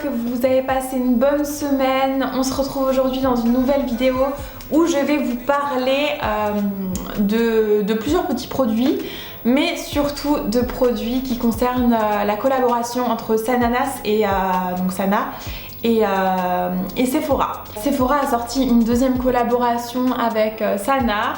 que vous avez passé une bonne semaine. On se retrouve aujourd'hui dans une nouvelle vidéo où je vais vous parler de plusieurs petits produits, mais surtout de produits qui concernent la collaboration entre Sananas et donc Sana et Sephora. Sephora a sorti une deuxième collaboration avec Sana.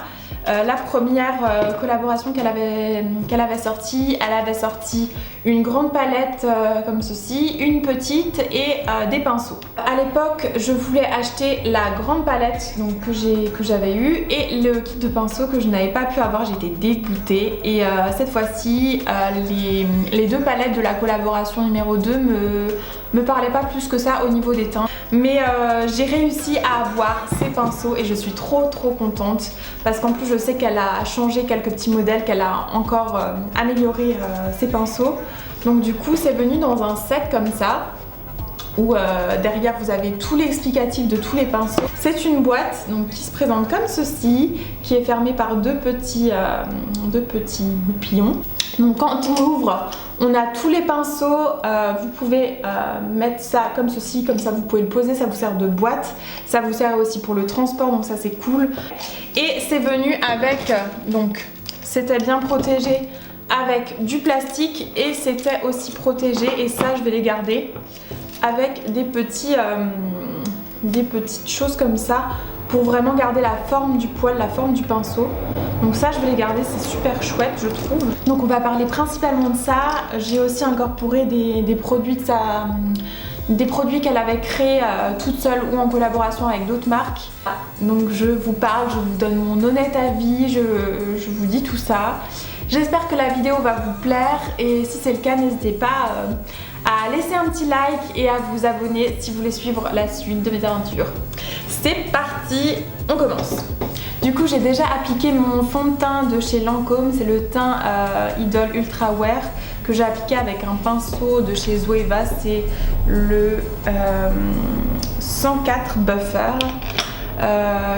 La première collaboration qu'elle avait sortie, elle avait sorti une grande palette comme ceci, une petite et des pinceaux. À l'époque, je voulais acheter la grande palette donc, que j'avais eue et le kit de pinceaux que je n'avais pas pu avoir. J'étais dégoûtée et cette fois-ci, les deux palettes de la collaboration numéro 2 me parlaient pas plus que ça au niveau des teints. Mais j'ai réussi à avoir ces pinceaux et je suis trop contente parce qu'en plus je sais qu'elle a changé quelques petits modèles, qu'elle a encore amélioré ses pinceaux. Donc du coup c'est venu dans un set comme ça où derrière vous avez tout l'explicatif de tous les pinceaux. C'est une boîte donc, qui se présente comme ceci, qui est fermée par deux petits goupillons. Donc quand on ouvre, on a tous les pinceaux, vous pouvez mettre ça comme ceci, comme ça vous pouvez le poser, ça vous sert de boîte, ça vous sert aussi pour le transport, donc ça c'est cool. Et c'est venu avec, donc c'était bien protégé avec du plastique et c'était aussi protégé, et ça je vais les garder, avec des petites choses comme ça pour vraiment garder la forme du poil, la forme du pinceau. Donc ça je vais les garder, c'est super chouette je trouve. Donc on va parler principalement de ça. J'ai aussi incorporé des produits de sa... des produits qu'elle avait créés toute seule ou en collaboration avec d'autres marques. Donc je vous parle, je vous donne mon honnête avis, je vous dis tout ça. J'espère que la vidéo va vous plaire et si c'est le cas, n'hésitez pas à laisser un petit like et à vous abonner si vous voulez suivre la suite de mes aventures. C'est parti, on commence. Du coup j'ai déjà appliqué mon fond de teint de chez Lancôme, c'est le teint Idol Ultra Wear que j'ai appliqué avec un pinceau de chez Zoeva, c'est le 104 Buffer.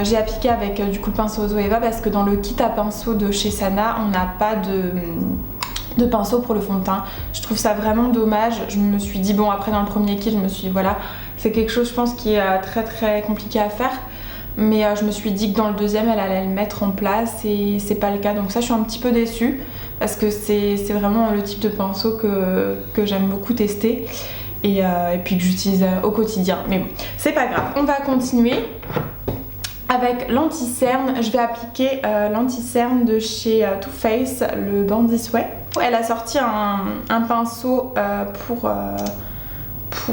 J'ai appliqué avec du coup le pinceau Zoeva parce que dans le kit à pinceau de chez Sana on n'a pas de pinceau pour le fond de teint. Je trouve ça vraiment dommage. Je me suis dit bon, après dans le premier kit je me suis dit voilà, c'est quelque chose je pense qui est très compliqué à faire, mais je me suis dit que dans le deuxième elle allait le mettre en place et c'est pas le cas, donc ça je suis un petit peu déçue parce que c'est vraiment le type de pinceau que j'aime beaucoup tester et puis que j'utilise au quotidien, mais bon c'est pas grave. On va continuer avec l'anti-cerne. Je vais appliquer l'anti-cerne de chez Too Faced, le Bandit Sweat. Elle a sorti un pinceau pour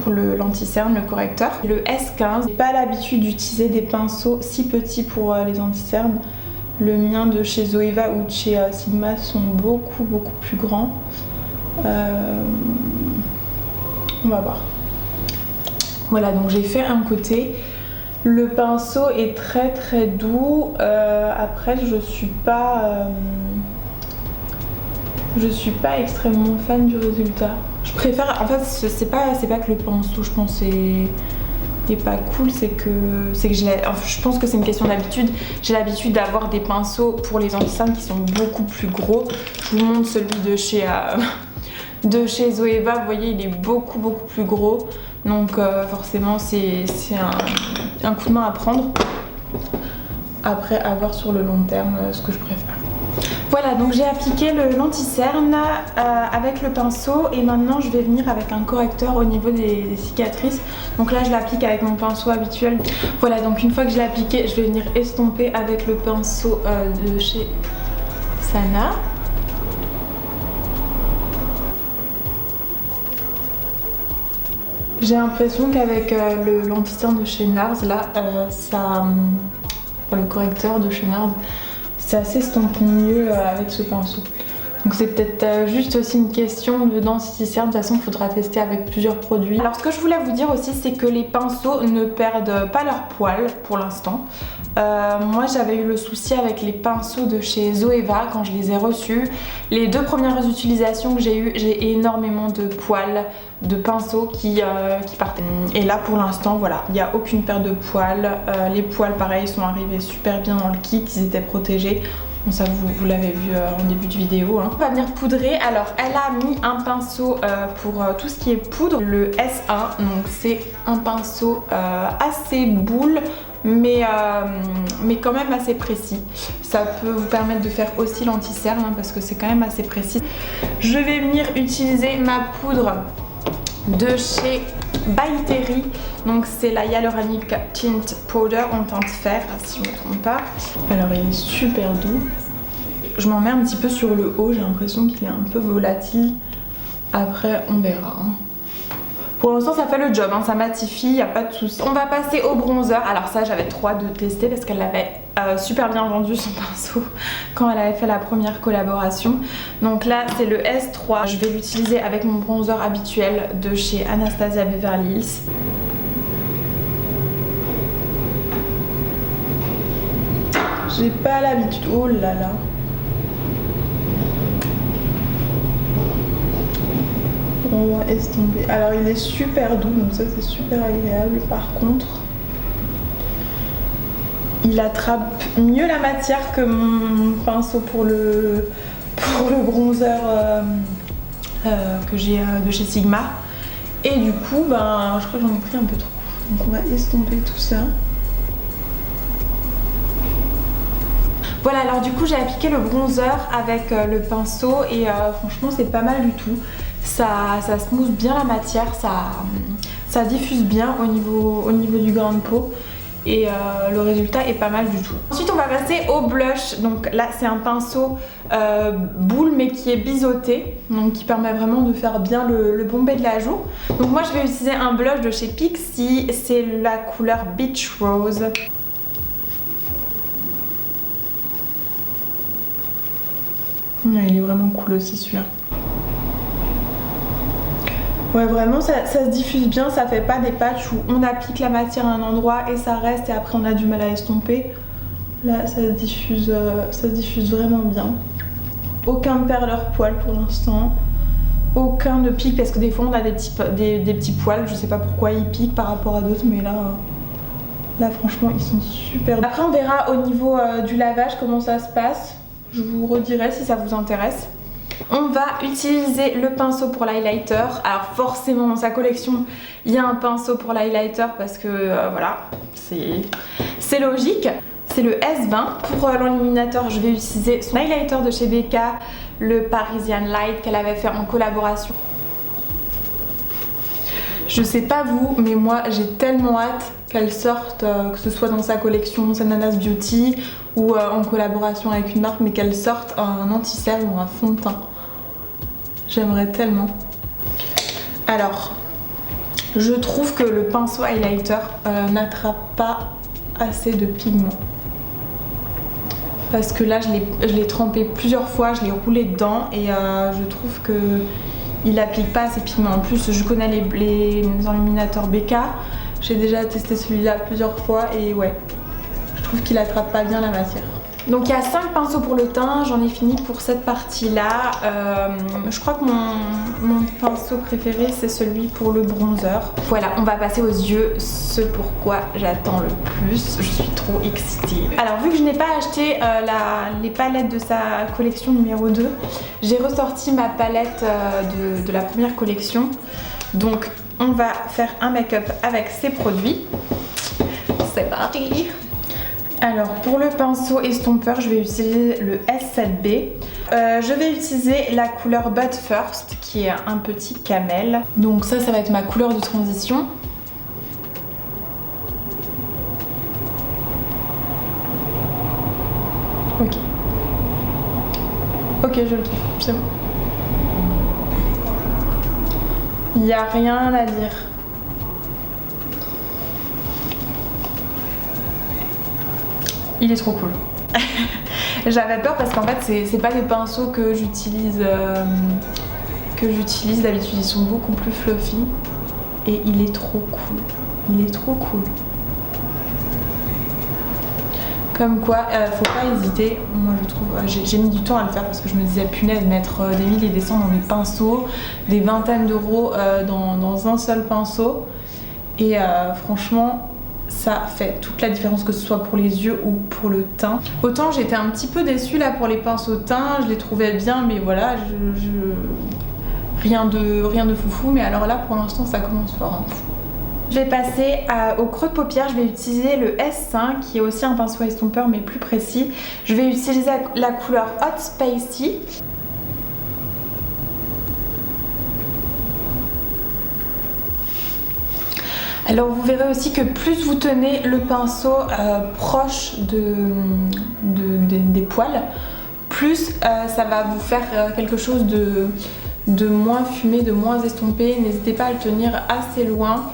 l'anti-cerne, le correcteur, le S15. J'ai pas l'habitude d'utiliser des pinceaux si petits pour les anti-cernes. Le mien de chez Zoeva ou de chez Sigma sont beaucoup plus grands. On va voir. Voilà, donc j'ai fait un côté. Le pinceau est très doux. Après je suis pas extrêmement fan du résultat. Je préfère, en fait c'est pas que le pinceau je pense est pas cool, c'est que je pense que c'est une question d'habitude. J'ai l'habitude d'avoir des pinceaux pour les anti-cernes qui sont beaucoup plus gros. Je vous montre celui de chez Zoeva, vous voyez il est beaucoup plus gros, donc forcément c'est un coup de main à prendre. Après à voir sur le long terme ce que je préfère. Voilà, donc j'ai appliqué l'anti-cerne avec le pinceau et maintenant je vais venir avec un correcteur au niveau des cicatrices. Donc là je l'applique avec mon pinceau habituel. Voilà, donc une fois que je l'ai appliqué, je vais venir estomper avec le pinceau de chez Sana. J'ai l'impression qu'avec l'anti-cerne de chez NARS, là, le correcteur de chez NARS, ça s'estompe mieux avec ce pinceau. Donc c'est peut-être juste aussi une question de d'anti-cerne. De toute façon il faudra tester avec plusieurs produits. Alors ce que je voulais vous dire aussi, c'est que les pinceaux ne perdent pas leur poil pour l'instant. Moi j'avais eu le souci avec les pinceaux de chez Zoeva quand je les ai reçus. Les deux premières utilisations que j'ai eues, j'ai énormément de poils de pinceaux qui partaient. Et là pour l'instant voilà, il n'y a aucune perte de poils. Les poils pareil sont arrivés super bien dans le kit, ils étaient protégés. Bon, ça vous l'avez vu en début de vidéo. Hein. On va venir poudrer. Alors elle a mis un pinceau pour tout ce qui est poudre, le S1. Donc c'est un pinceau assez boule, mais quand même assez précis. Ça peut vous permettre de faire aussi l'anti-cerne hein, parce que c'est quand même assez précis. Je vais venir utiliser ma poudre de chez By Terry. Donc c'est la Hyaluronic Tint Powder en teinte fer, si je ne me trompe pas. Alors il est super doux. Je m'en mets un petit peu sur le haut, j'ai l'impression qu'il est un peu volatile. Après on verra. Hein. Pour l'instant ça fait le job, hein, ça matifie, il n'y a pas de souci. On va passer au bronzer. Alors ça j'avais trop hâte de tester parce qu'elle l'avait super bien vendu son pinceau quand elle avait fait la première collaboration. Donc là c'est le S3. Je vais l'utiliser avec mon bronzer habituel de chez Anastasia Beverly Hills. J'ai pas l'habitude. Oh là là. On va estomper. Alors il est super doux, donc ça c'est super agréable. Par contre, il attrape mieux la matière que mon pinceau pour le bronzer que j'ai de chez Sigma. Et du coup, ben, je crois que j'en ai pris un peu trop. Donc on va estomper tout ça. Voilà, alors du coup j'ai appliqué le bronzer avec le pinceau et franchement c'est pas mal du tout. Ça smooth bien la matière, ça diffuse bien au niveau du grain de peau et le résultat est pas mal du tout. Ensuite on va passer au blush. Donc là c'est un pinceau boule mais qui est biseauté, donc qui permet vraiment de faire bien le bombé de la joue. Donc moi je vais utiliser un blush de chez Pixi, c'est la couleur Beach Rose. Il est vraiment cool aussi celui-là. Ouais vraiment ça se diffuse bien, ça fait pas des patchs où on applique la matière à un endroit et ça reste et après on a du mal à estomper. Là ça se diffuse vraiment bien. Aucun perleur poil pour l'instant. Aucun de pique parce que des fois on a des petits poils, je sais pas pourquoi ils piquent par rapport à d'autres mais là franchement ils sont super. Après on verra au niveau du lavage comment ça se passe. Je vous redirai si ça vous intéresse. On va utiliser le pinceau pour l'highlighter. Alors forcément dans sa collection il y a un pinceau pour l'highlighter parce que voilà, c'est logique. C'est le S20. Pour l'illuminateur je vais utiliser son highlighter de chez Becca, le Parisian Light qu'elle avait fait en collaboration. Je sais pas vous, mais moi j'ai tellement hâte qu'elle sorte, que ce soit dans sa collection Sananas Beauty ou en collaboration avec une marque, mais qu'elle sorte un anti-cerne ou un fond de teint. J'aimerais tellement. Alors, je trouve que le pinceau highlighter n'attrape pas assez de pigments. Parce que là, je l'ai trempé plusieurs fois, je l'ai roulé dedans et je trouve que il applique pas assez pigments. En plus, je connais les illuminateurs Becca. J'ai déjà testé celui-là plusieurs fois et ouais, je trouve qu'il attrape pas bien la matière. Donc il y a 5 pinceaux pour le teint, j'en ai fini pour cette partie-là. Je crois que mon pinceau préféré c'est celui pour le bronzer. Voilà, on va passer aux yeux, ce pourquoi j'attends le plus. Je suis trop excitée. Alors vu que je n'ai pas acheté les palettes de sa collection numéro 2, j'ai ressorti ma palette de la première collection. Donc on va faire un make-up avec ces produits. C'est parti! Alors pour le pinceau estompeur, je vais utiliser le S7B. Je vais utiliser la couleur But First qui est un petit camel. Donc ça va être ma couleur de transition. Ok. Ok, je le trouve, c'est bon. Il n'y a rien à dire. Il est trop cool. J'avais peur parce qu'en fait c'est pas des pinceaux que j'utilise d'habitude, ils sont beaucoup plus fluffy et il est trop cool. Il est trop cool. Comme quoi, faut pas hésiter. Moi je trouve, j'ai mis du temps à le faire parce que je me disais punaise, mettre des milliers et des cents dans des pinceaux, des vingtaines d'euros dans un seul pinceau. Et franchement, ça fait toute la différence, que ce soit pour les yeux ou pour le teint. Autant j'étais un petit peu déçue là pour les pinceaux teint, je les trouvais bien, mais voilà, rien de foufou, mais alors là pour l'instant ça commence fort. Hein. Je vais passer au creux de paupière, je vais utiliser le S5 qui est aussi un pinceau estompeur mais plus précis. Je vais utiliser la couleur Hot Spicy. Alors vous verrez aussi que plus vous tenez le pinceau proche des poils, plus ça va vous faire quelque chose de moins fumé, de moins estompé. N'hésitez pas à le tenir assez loin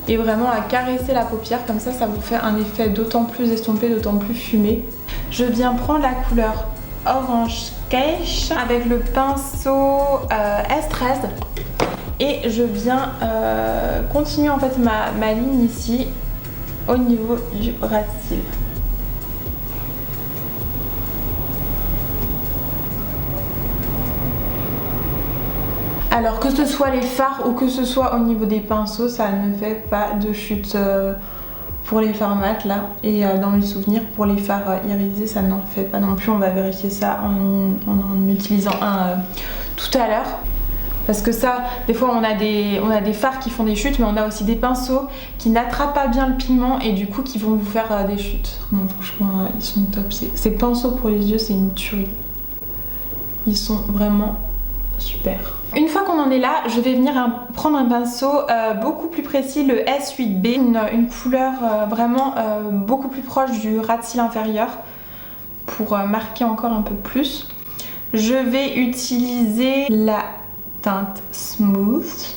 et vraiment à caresser la paupière, comme ça vous fait un effet d'autant plus estompé, d'autant plus fumé. Je viens prendre la couleur Orange Cache avec le pinceau S13 et je viens continuer en fait ma ligne ici au niveau du ras de cils. Alors que ce soit les fards ou que ce soit au niveau des pinceaux, ça ne fait pas de chute pour les fards mat là. Et dans mes souvenirs, pour les fards irisés, ça n'en fait pas non plus. On va vérifier ça en utilisant un tout à l'heure. Parce que ça, des fois on a des fards qui font des chutes, mais on a aussi des pinceaux qui n'attrapent pas bien le pigment et du coup qui vont vous faire des chutes. Non, franchement, ils sont top. Ces pinceaux pour les yeux, c'est une tuerie. Ils sont vraiment super. Une fois qu'on en est là, je vais venir prendre un pinceau beaucoup plus précis, le S8B, une couleur vraiment beaucoup plus proche du ras de cils inférieur pour marquer encore un peu plus. Je vais utiliser la teinte Smooth.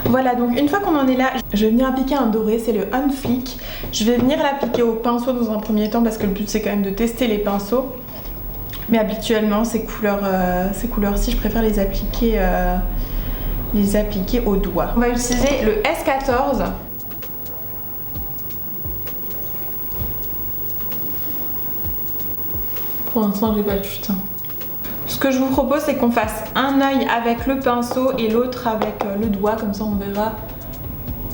Voilà, donc une fois qu'on en est là, je vais venir appliquer un doré, c'est le On Fleek. Je vais venir l'appliquer au pinceau dans un premier temps parce que le but c'est quand même de tester les pinceaux. Mais habituellement, ces couleurs-ci, je préfère les appliquer au doigt. On va utiliser le S14. Pour l'instant, j'ai pas de chute. Ce que je vous propose, c'est qu'on fasse un œil avec le pinceau et l'autre avec le doigt. Comme ça, on verra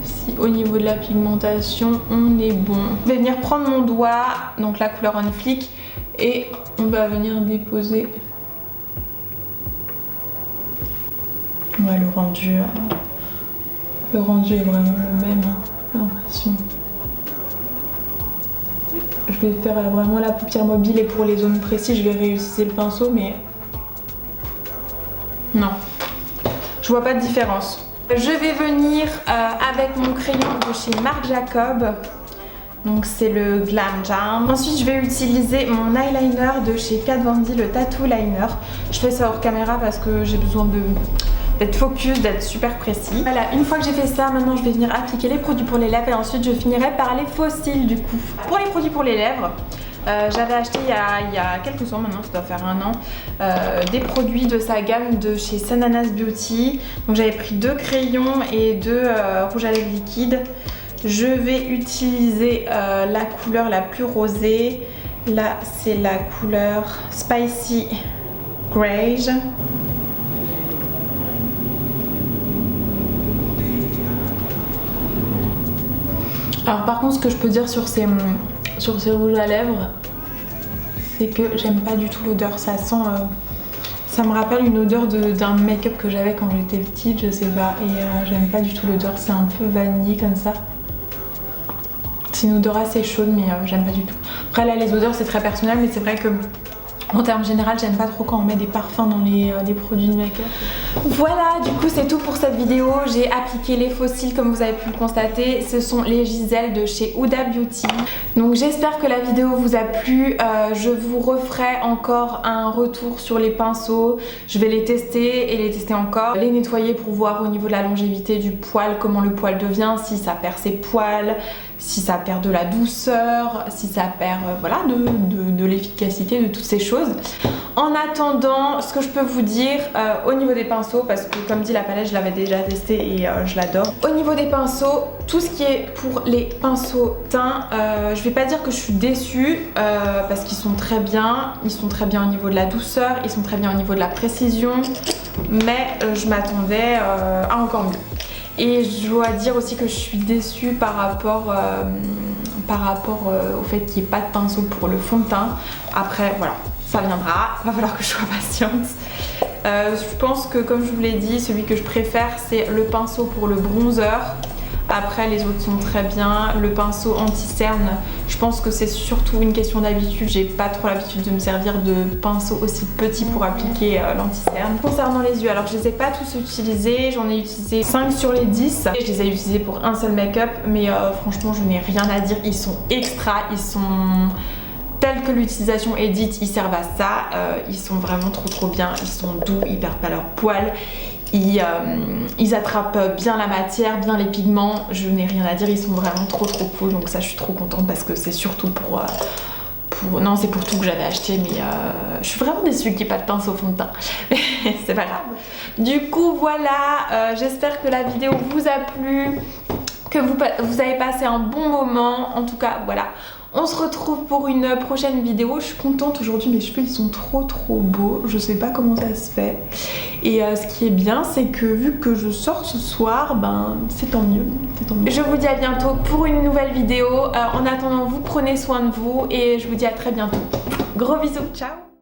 si au niveau de la pigmentation, on est bon. Je vais venir prendre mon doigt, donc la couleur On Fleek, et on va venir déposer. Ouais, le rendu est vraiment le même, hein, j'ai l'impression. Je vais faire vraiment la paupière mobile et pour les zones précises, je vais réutiliser le pinceau, mais non, je vois pas de différence. Je vais venir avec mon crayon de chez Marc Jacob. Donc c'est le Glam Jam. Ensuite je vais utiliser mon eyeliner de chez Kat Von D, le Tattoo Liner. Je fais ça hors caméra parce que j'ai besoin d'être focus, d'être super précis. Voilà, une fois que j'ai fait ça, maintenant je vais venir appliquer les produits pour les lèvres et ensuite je finirai par les faux cils du coup. Pour les produits pour les lèvres, j'avais acheté il y a quelques temps maintenant, ça doit faire un an, des produits de sa gamme de chez Sananas Beauty. Donc j'avais pris 2 crayons et 2 rouges à lèvres liquides. Je vais utiliser la couleur la plus rosée. Là, c'est la couleur Spicy Greige. Alors par contre, ce que je peux dire sur ces rouges à lèvres, c'est que j'aime pas du tout l'odeur. Ça sent... ça me rappelle une odeur d'un make-up que j'avais quand j'étais petite, je sais pas. Et j'aime pas du tout l'odeur, c'est un peu vanille comme ça. C'est une odeur assez chaude mais j'aime pas du tout. Après là les odeurs c'est très personnel mais c'est vrai que en termes général j'aime pas trop quand on met des parfums dans les produits de make-up. Voilà, du coup c'est tout pour cette vidéo. J'ai appliqué les faux cils comme vous avez pu le constater. Ce sont les Giselle de chez Huda Beauty. Donc j'espère que la vidéo vous a plu. Je vous referai encore un retour sur les pinceaux. Je vais les tester et les tester encore. Les nettoyer pour voir au niveau de la longévité du poil, comment le poil devient, si ça perd ses poils, si ça perd de la douceur, si ça perd voilà, de l'efficacité, de toutes ces choses. En attendant, ce que je peux vous dire au niveau des pinceaux, parce que comme dit la palette je l'avais déjà testé et je l'adore. Au niveau des pinceaux, tout ce qui est pour les pinceaux teints, je vais pas dire que je suis déçue parce qu'ils sont très bien. Ils sont très bien au niveau de la douceur, ils sont très bien au niveau de la précision, mais je m'attendais à encore mieux. Et je dois dire aussi que je suis déçue par rapport au fait qu'il n'y ait pas de pinceau pour le fond de teint. Après voilà, ça viendra, va falloir que je sois patiente. Je pense que comme je vous l'ai dit, celui que je préfère c'est le pinceau pour le bronzer. Après les autres sont très bien. Le pinceau anti-cerne, je pense que c'est surtout une question d'habitude. J'ai pas trop l'habitude de me servir de pinceau aussi petit pour appliquer l'anti-cerne. Concernant les yeux, alors je les ai pas tous utilisés. J'en ai utilisé 5 sur les 10. Je les ai utilisés pour un seul make-up. Mais franchement je n'ai rien à dire. Ils sont extra, ils sont... tels que l'utilisation est dite, ils servent à ça. Ils sont vraiment trop bien. Ils sont doux, ils perdent pas leur poil. Ils attrapent bien la matière, bien les pigments, je n'ai rien à dire, ils sont vraiment trop cool, donc ça je suis trop contente parce que c'est surtout non c'est pour tout que j'avais acheté, mais je suis vraiment déçue qu'il n'y ait pas de pinceau fond de teint, mais c'est pas grave. Du coup voilà, j'espère que la vidéo vous a plu, que vous avez passé un bon moment, en tout cas voilà. On se retrouve pour une prochaine vidéo. Je suis contente aujourd'hui, mes cheveux ils sont trop beaux. Je sais pas comment ça se fait. Et ce qui est bien, c'est que vu que je sors ce soir, ben c'est tant mieux. Je vous dis à bientôt pour une nouvelle vidéo. En attendant, vous prenez soin de vous et je vous dis à très bientôt. Gros bisous, ciao!